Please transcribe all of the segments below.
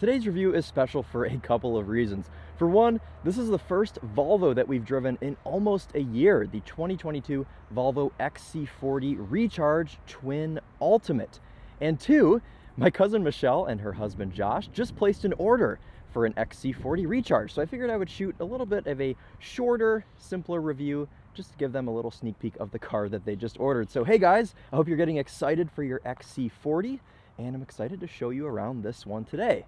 today's review is special for a couple of reasons. For one, this is the first Volvo that we've driven in almost a year, the 2022 Volvo XC40 Recharge Twin Ultimate. And two, my cousin Michelle and her husband Josh just placed an order for an XC40 Recharge. So I figured I would shoot a little bit of a shorter, simpler review just to give them a little sneak peek of the car that they just ordered. So hey guys, I hope you're getting excited for your XC40, and I'm excited to show you around this one today.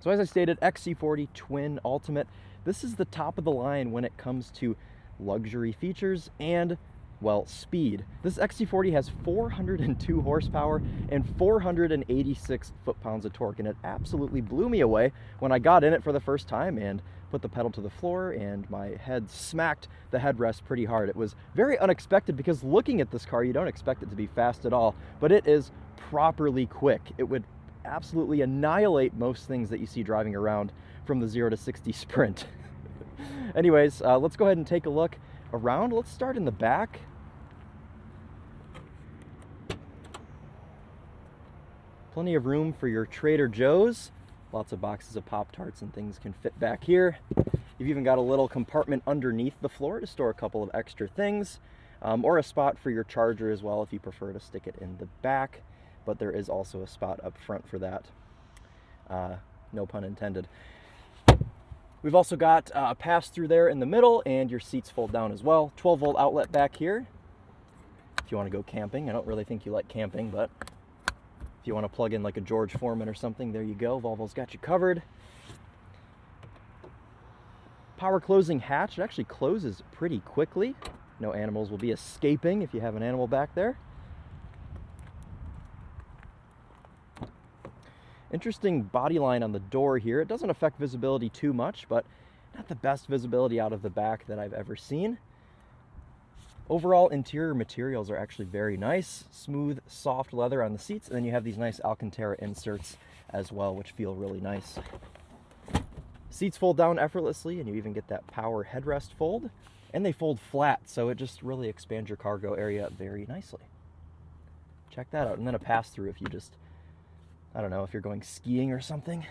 So as I stated, XC40 Twin Ultimate. This is the top of the line when it comes to luxury features and, well, speed. This XC40 has 402 horsepower and 486 foot-pounds of torque, and it absolutely blew me away when I got in it for the first time and put the pedal to the floor and my head smacked the headrest pretty hard. It was very unexpected because looking at this car, you don't expect it to be fast at all, but it is properly quick. It would absolutely annihilate most things that you see driving around from the 0 to 60 sprint. Anyways, let's go ahead and take a look around. Let's start in the back. Plenty of room for your Trader Joe's. Lots of boxes of Pop-Tarts and things can fit back here. You've even got a little compartment underneath the floor to store a couple of extra things, or a spot for your charger as well if you prefer to stick it in the back, but there is also a spot up front for that. No pun intended. We've also got a pass-through there in the middle, and your seats fold down as well. 12-volt outlet back here if you want to go camping. I don't really think you like camping, but if you want to plug in like a George Foreman or something, there you go. Volvo's got you covered. Power closing hatch. It actually closes pretty quickly. No animals will be escaping if you have an animal back there. Interesting body line on the door here. It doesn't affect visibility too much, but not the best visibility out of the back that I've ever seen. Overall, interior materials are actually very nice. Smooth, soft leather on the seats, and then you have these nice Alcantara inserts as well, which feel really nice. Seats fold down effortlessly, and you even get that power headrest fold, and they fold flat, so it just really expands your cargo area very nicely. Check that out. And then a pass-through if you just, I don't know, if you're going skiing or something.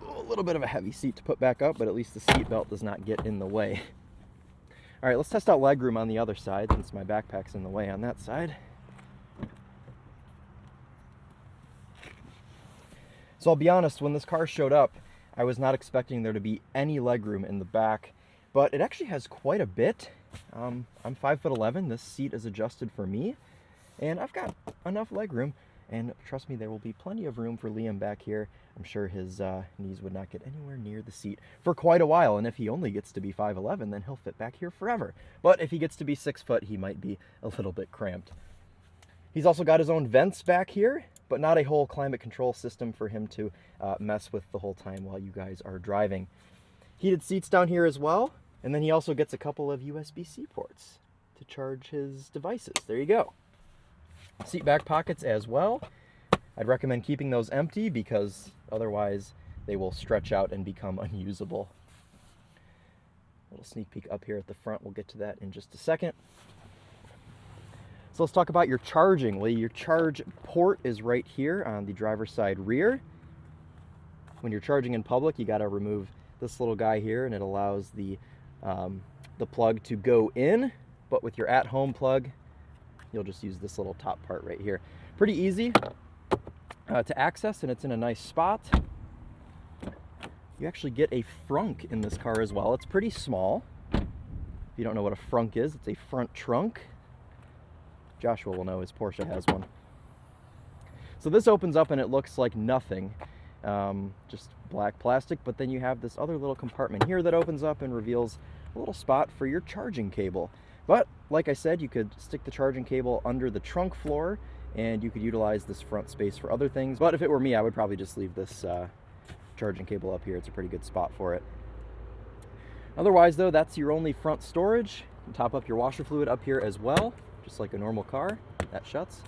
A little bit of a heavy seat to put back up, but at least the seat belt does not get in the way. All right, let's test out legroom on the other side since my backpack's in the way on that side. So I'll be honest, when this car showed up, I was not expecting there to be any legroom in the back, but it actually has quite a bit. I'm 5'11", this seat is adjusted for me, and I've got enough legroom, and trust me, there will be plenty of room for Liam back here. I'm sure his knees would not get anywhere near the seat for quite a while, and if he only gets to be 5'11", then he'll fit back here forever. But if he gets to be 6 foot, he might be a little bit cramped. He's also got his own vents back here, but not a whole climate control system for him to mess with the whole time while you guys are driving. Heated seats down here as well, and then he also gets a couple of USB-C ports to charge his devices. There you go. Seat back pockets as well. I'd recommend keeping those empty because otherwise they will stretch out and become unusable. A little sneak peek up here at the front. We'll get to that in just a second. So let's talk about your charging. Well, your charge port is right here on the driver's side rear. When you're charging in public, you got to remove this little guy here, and it allows the plug to go in. But with your at-home plug, you'll just use this little top part right here. Pretty easy to access, and it's in a nice spot. You actually get a frunk in this car as well. It's pretty small. If you don't know what a frunk is, it's a front trunk. Joshua will know, his Porsche has one. So this opens up and it looks like nothing, just black plastic, but then you have this other little compartment here that opens up and reveals a little spot for your charging cable. But like I said, you could stick the charging cable under the trunk floor, and you could utilize this front space for other things. But if it were me, I would probably just leave this charging cable up here. It's a pretty good spot for it. Otherwise though, that's your only front storage. You can top up your washer fluid up here as well, just like a normal car. That shuts.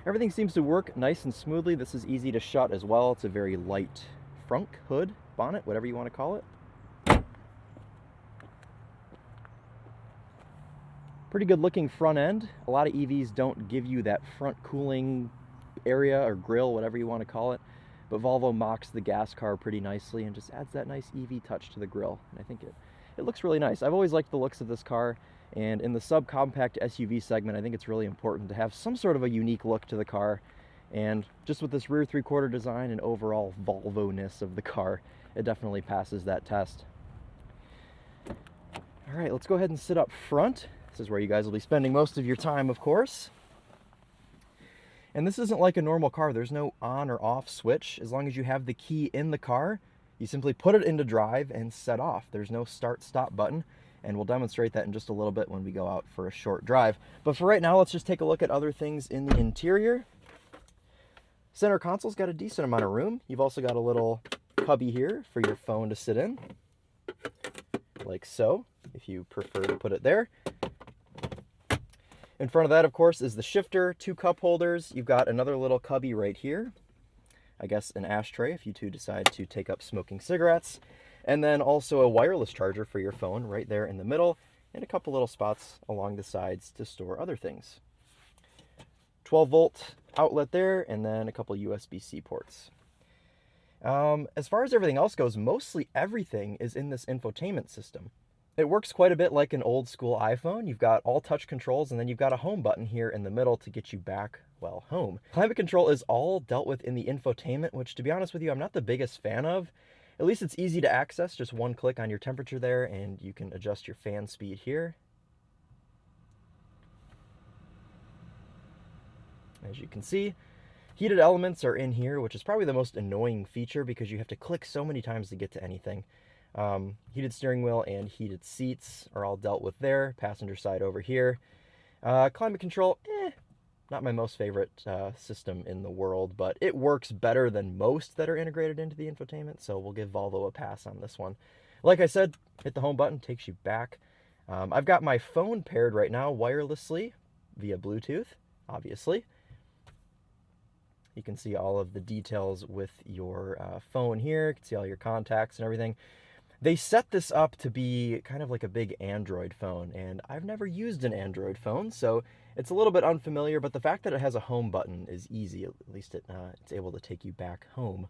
Everything seems to work nice and smoothly. This is easy to shut as well. It's a very light frunk, hood, bonnet, whatever you want to call it. Pretty good looking front end. A lot of EVs don't give you that front cooling area or grill, whatever you want to call it. But Volvo mocks the gas car pretty nicely and just adds that nice EV touch to the grill. And I think it looks really nice. I've always liked the looks of this car, and in the subcompact SUV segment, I think it's really important to have some sort of a unique look to the car. And just with this rear 3/4 design and overall Volvo-ness of the car, it definitely passes that test. All right, let's go ahead and sit up front. This is where you guys will be spending most of your time, of course. And this isn't like a normal car. There's no on or off switch. As long as you have the key in the car, you simply put it into drive and set off. There's no start-stop button, and we'll demonstrate that in just a little bit when we go out for a short drive. But for right now, let's just take a look at other things in the interior. Center console's got a decent amount of room. You've also got a little cubby here for your phone to sit in, like so, if you prefer to put it there. In front of that, of course, is the shifter, 2 cup holders. You've got another little cubby right here. I guess an ashtray if you two decide to take up smoking cigarettes. And then also a wireless charger for your phone right there in the middle, and a couple little spots along the sides to store other things. 12-volt outlet there, and then a couple USB-C ports. As far as everything else goes, mostly everything is in this infotainment system. It works quite a bit like an old school iPhone. You've got all touch controls, and then you've got a home button here in the middle to get you back, well, home. Climate control is all dealt with in the infotainment, which, to be honest with you, I'm not the biggest fan of. At least it's easy to access, just one click on your temperature there, and you can adjust your fan speed here. As you can see, heated elements are in here, which is probably the most annoying feature because you have to click so many times to get to anything. Heated steering wheel and heated seats are all dealt with there. Passenger side over here. Climate control, not my most favorite system in the world, but it works better than most that are integrated into the infotainment, so we'll give Volvo a pass on this one. Like I said, hit the home button, takes you back. I've got my phone paired right now wirelessly via Bluetooth, obviously. You can see all of the details with your phone here. You can see all your contacts and everything. They set this up to be kind of like a big Android phone, and I've never used an Android phone, so it's a little bit unfamiliar, but the fact that it has a home button is easy. At least it's able to take you back home.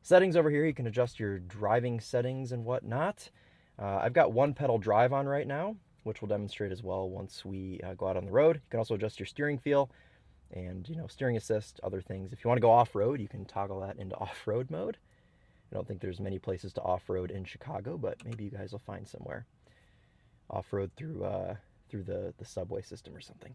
Settings over here, you can adjust your driving settings and whatnot. I've got one pedal drive on right now, which we'll demonstrate as well once we go out on the road. You can also adjust your steering feel and, steering assist, other things. If you want to go off-road, you can toggle that into off-road mode. I don't think there's many places to off-road in Chicago, but maybe you guys will find somewhere. Off-road through the subway system or something.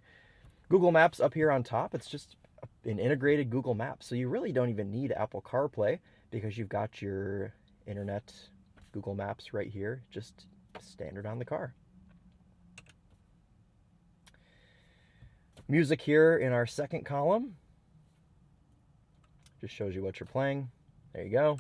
Google Maps up here on top. It's just an integrated Google Maps, so you really don't even need Apple CarPlay because you've got your internet Google Maps right here, just standard on the car. Music here in our second column. Just shows you what you're playing. There you go.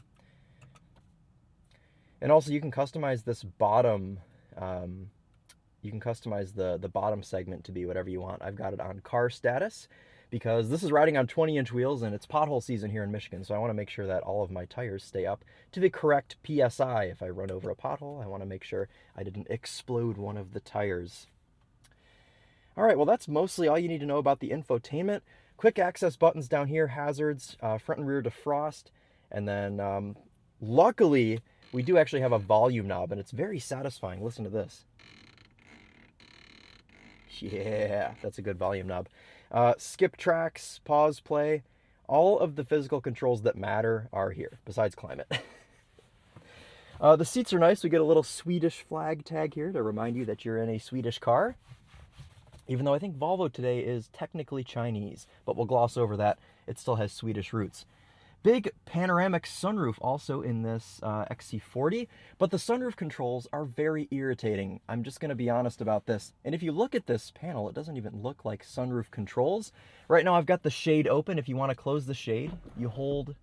And also you can customize this bottom, you can customize the bottom segment to be whatever you want. I've got it on car status because this is riding on 20-inch wheels and it's pothole season here in Michigan, so I want to make sure that all of my tires stay up to the correct PSI. If I run over a pothole, I want to make sure I didn't explode one of the tires. All right, well, that's mostly all you need to know about the infotainment. Quick access buttons down here, hazards, front and rear defrost, and then luckily, we do actually have a volume knob, and it's very satisfying. Listen to this. Yeah, that's a good volume knob. Skip tracks, pause, play. All of the physical controls that matter are here, besides climate. The seats are nice. We get a little Swedish flag tag here to remind you that you're in a Swedish car. Even though I think Volvo today is technically Chinese, but we'll gloss over that. It still has Swedish roots. Big panoramic sunroof also in this XC40, but the sunroof controls are very irritating. I'm just going to be honest about this. And if you look at this panel, it doesn't even look like sunroof controls. Right now I've got the shade open. If you want to close the shade, you hold,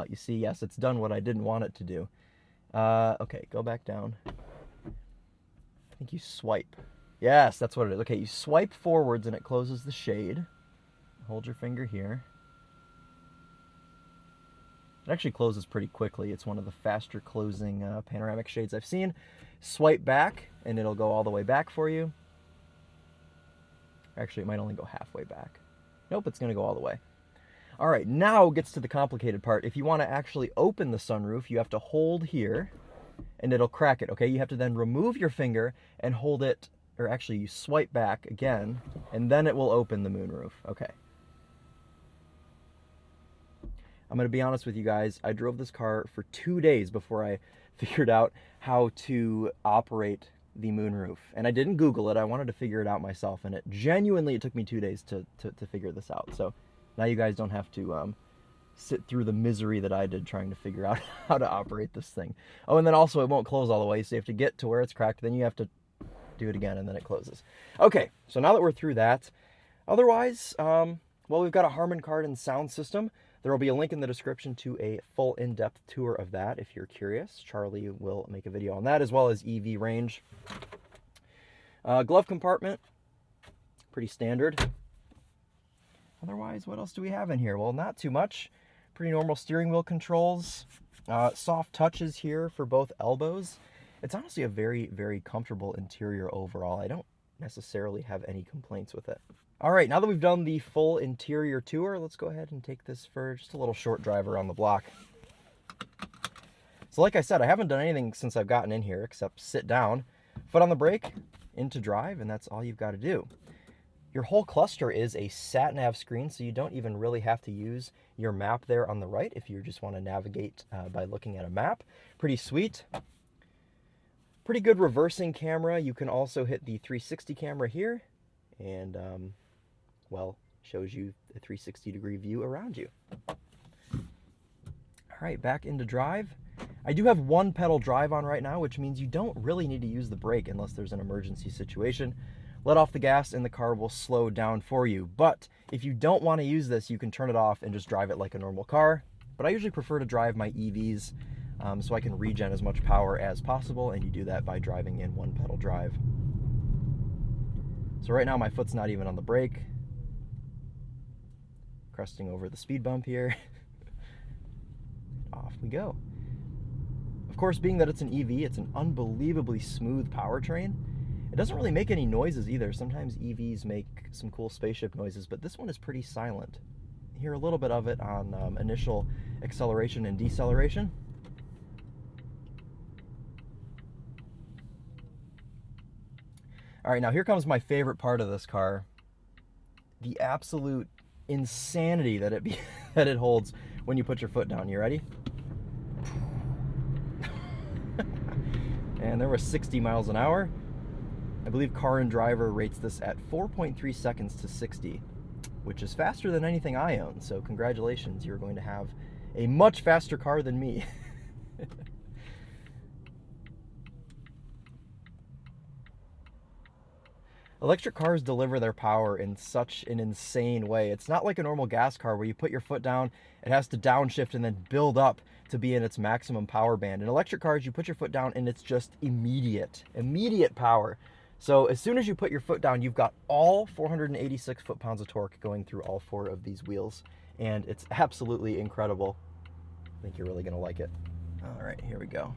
you see, yes, it's done what I didn't want it to do. Okay, go back down. I think you swipe. Yes, that's what it is. Okay, you swipe forwards and it closes the shade. Hold your finger here. It actually closes pretty quickly. It's one of the faster closing panoramic shades I've seen. Swipe back and it'll go all the way back for you. Actually, it might only go halfway back. Nope, it's going to go all the way. All right, now gets to the complicated part. If you want to actually open the sunroof, you have to hold here and it'll crack it, okay? You have to then remove your finger and hold it, or actually you swipe back again, and then it will open the moonroof, okay. I'm gonna be honest with you guys, I drove this car for 2 days before I figured out how to operate the moonroof. And I didn't Google it, I wanted to figure it out myself, and it took me 2 days to figure this out. So now you guys don't have to sit through the misery that I did trying to figure out how to operate this thing. Oh, and then also it won't close all the way, so you have to get to where it's cracked, then you have to do it again, and then it closes. Okay, so now that we're through that, otherwise, well, we've got a Harman Kardon sound system. There will be a link in the description to a full in-depth tour of that if you're curious. Charlie will make a video on that, as well as EV range. Glove compartment, pretty standard. Otherwise, what else do we have in here? Well, not too much. Pretty normal steering wheel controls. Soft touches here for both elbows. It's honestly a very, very comfortable interior overall. I don't necessarily have any complaints with it. All right, now that we've done the full interior tour, let's go ahead and take this for just a little short drive around the block. So like I said, I haven't done anything since I've gotten in here except sit down, foot on the brake, into drive, and that's all you've got to do. Your whole cluster is a sat-nav screen, so you don't even really have to use your map there on the right if you just want to navigate by looking at a map. Pretty sweet. Pretty good reversing camera. You can also hit the 360 camera here, and well, shows you a 360-degree view around you. All right, back into drive. I do have one pedal drive on right now, which means you don't really need to use the brake unless there's an emergency situation. Let off the gas and the car will slow down for you. But if you don't want to use this, you can turn it off and just drive it like a normal car. But I usually prefer to drive my EVs so I can regen as much power as possible, and you do that by driving in one pedal drive. So right now my foot's not even on the brake. Cresting over the speed bump here. Off we go. Of course, being that it's an EV, it's an unbelievably smooth powertrain. It doesn't really make any noises either. Sometimes EVs make some cool spaceship noises, but this one is pretty silent. You hear a little bit of it on initial acceleration and deceleration. All right, now here comes my favorite part of this car. The absolute insanity that it holds when you put your foot down. You ready? And there was 60 miles an hour. I believe Car and Driver rates this at 4.3 seconds to 60, which is faster than anything I own. So congratulations, you're going to have a much faster car than me. Electric cars deliver their power in such an insane way. It's not like a normal gas car where you put your foot down, it has to downshift and then build up to be in its maximum power band. In electric cars, you put your foot down and it's just immediate power. So as soon as you put your foot down, you've got all 486 foot-pounds of torque going through all four of these wheels, and it's absolutely incredible. I think you're really gonna like it. All right, here we go.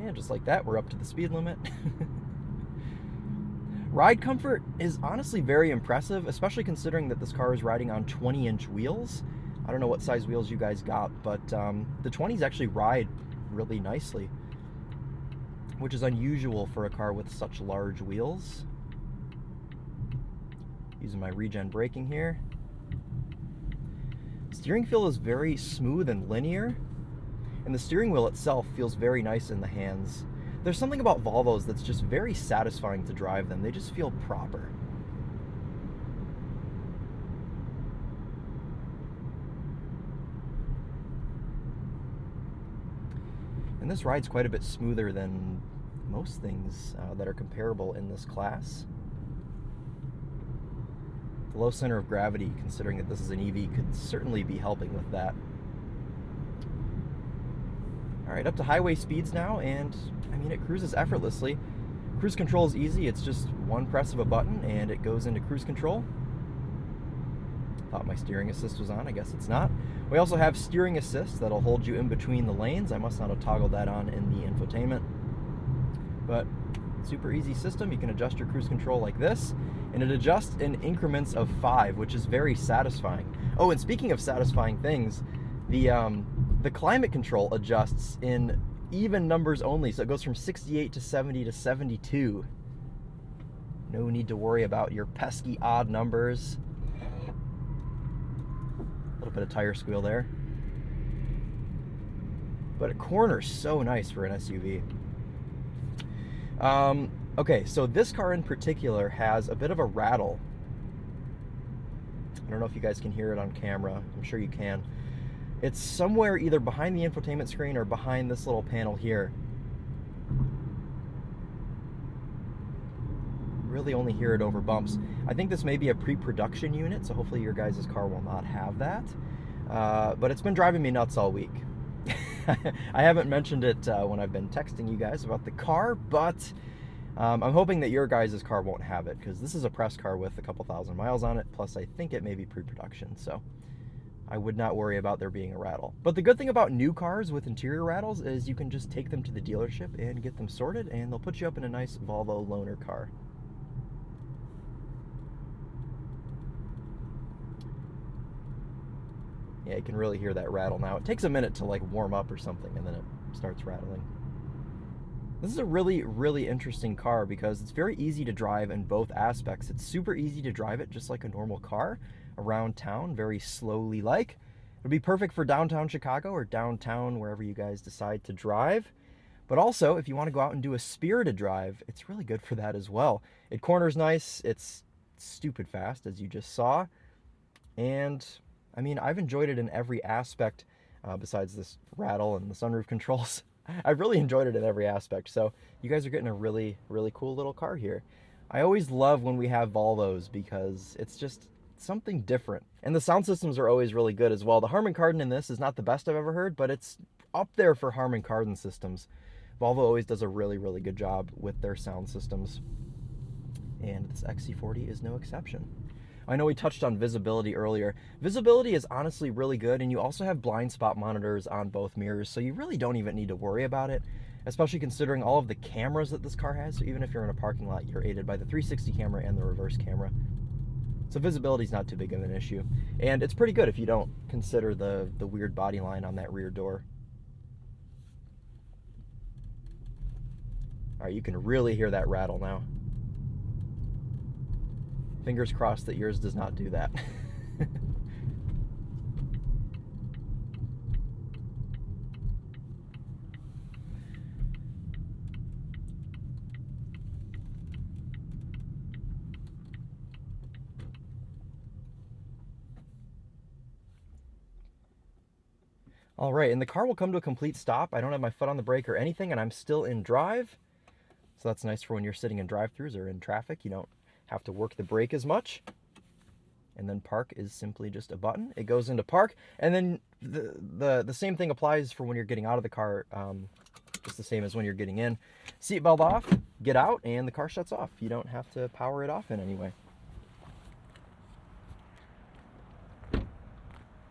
And just like that, we're up to the speed limit. Ride comfort is honestly very impressive, especially considering that this car is riding on 20-inch wheels. I don't know what size wheels you guys got, but the 20s actually ride really nicely, which is unusual for a car with such large wheels. Using my regen braking here. Steering feel is very smooth and linear, and the steering wheel itself feels very nice in the hands. There's something about Volvos that's just very satisfying to drive them. They just feel proper. And this rides quite a bit smoother than most things that are comparable in this class. The low center of gravity, considering that this is an EV, could certainly be helping with that. All right, up to highway speeds now, and I mean, it cruises effortlessly. Cruise control is easy. It's just one press of a button and it goes into cruise control. Thought my steering assist was on, I guess it's not. We also have steering assist that'll hold you in between the lanes. I must not have toggled that on in the infotainment. But Super easy system. You can adjust your cruise control like this, and it adjusts in increments of 5, which is very satisfying. Oh, and speaking of satisfying things, the climate control adjusts in even numbers only, so it goes from 68 to 70 to 72. No need to worry about your pesky odd numbers. A little bit of tire squeal there. But a corner's so nice for an SUV. Okay, so this car in particular has a bit of a rattle. I don't know if you guys can hear it on camera. I'm sure you can. It's somewhere either behind the infotainment screen or behind this little panel here. Really only hear it over bumps. I think this may be a pre-production unit, so hopefully your guys' car will not have that. But it's been driving me nuts all week. I haven't mentioned it when I've been texting you guys about the car, but I'm hoping that your guys' car won't have it, because this is a press car with a couple thousand miles on it, plus I think it may be pre-production, so I would not worry about there being a rattle. But the good thing about new cars with interior rattles is you can just take them to the dealership and get them sorted, and they'll put you up in a nice Volvo loaner car. Yeah, you can really hear that rattle now. It takes a minute to like warm up or something, and then it starts rattling. This is a really, really interesting car because it's very easy to drive in both aspects. It's super easy to drive it just like a normal car around town, very slowly like. It'll be perfect for downtown Chicago or downtown wherever you guys decide to drive. But also, if you want to go out and do a spirited drive, it's really good for that as well. It corners nice, it's stupid fast, as you just saw. And I mean, I've enjoyed it in every aspect besides this rattle and the sunroof controls. I've really enjoyed it in every aspect. So you guys are getting a really, really cool little car here. I always love when we have Volvos because it's just something different. And the sound systems are always really good as well. The Harman Kardon in this is not the best I've ever heard, but it's up there for Harman Kardon systems. Volvo always does a really, really good job with their sound systems. And this XC40 is no exception. I know we touched on visibility earlier. Visibility is honestly really good, and you also have blind spot monitors on both mirrors, so you really don't even need to worry about it, especially considering all of the cameras that this car has. So even if you're in a parking lot, you're aided by the 360 camera and the reverse camera. So visibility is not too big of an issue. And it's pretty good if you don't consider the weird body line on that rear door. All right, you can really hear that rattle now. Fingers crossed that yours does not do that. All right, and the car will come to a complete stop. I don't have my foot on the brake or anything, and I'm still in drive. So that's nice for when you're sitting in drive-thrus or in traffic. You don't have to work the brake as much. And then park is simply just a button. It goes into park, and then the same thing applies for when you're getting out of the car, just the same as when you're getting in. Seatbelt off, get out, and the car shuts off. You don't have to power it off in any way.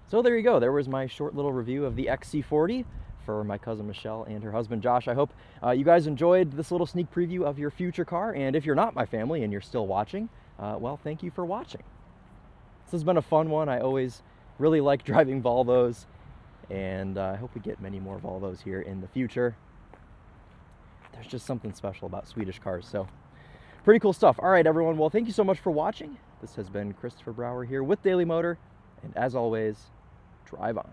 So there you go. There was my short little review of the XC40 for my cousin Michelle and her husband Josh. I hope you guys enjoyed this little sneak preview of your future car, and if you're not my family and you're still watching, well, thank you for watching. This has been a fun one. I always really like driving Volvos, and I hope we get many more Volvos here in the future. There's just something special about Swedish cars, so pretty cool stuff. All right, everyone, well, thank you so much for watching. This has been Christopher Brower here with Daily Motor, and as always, drive on.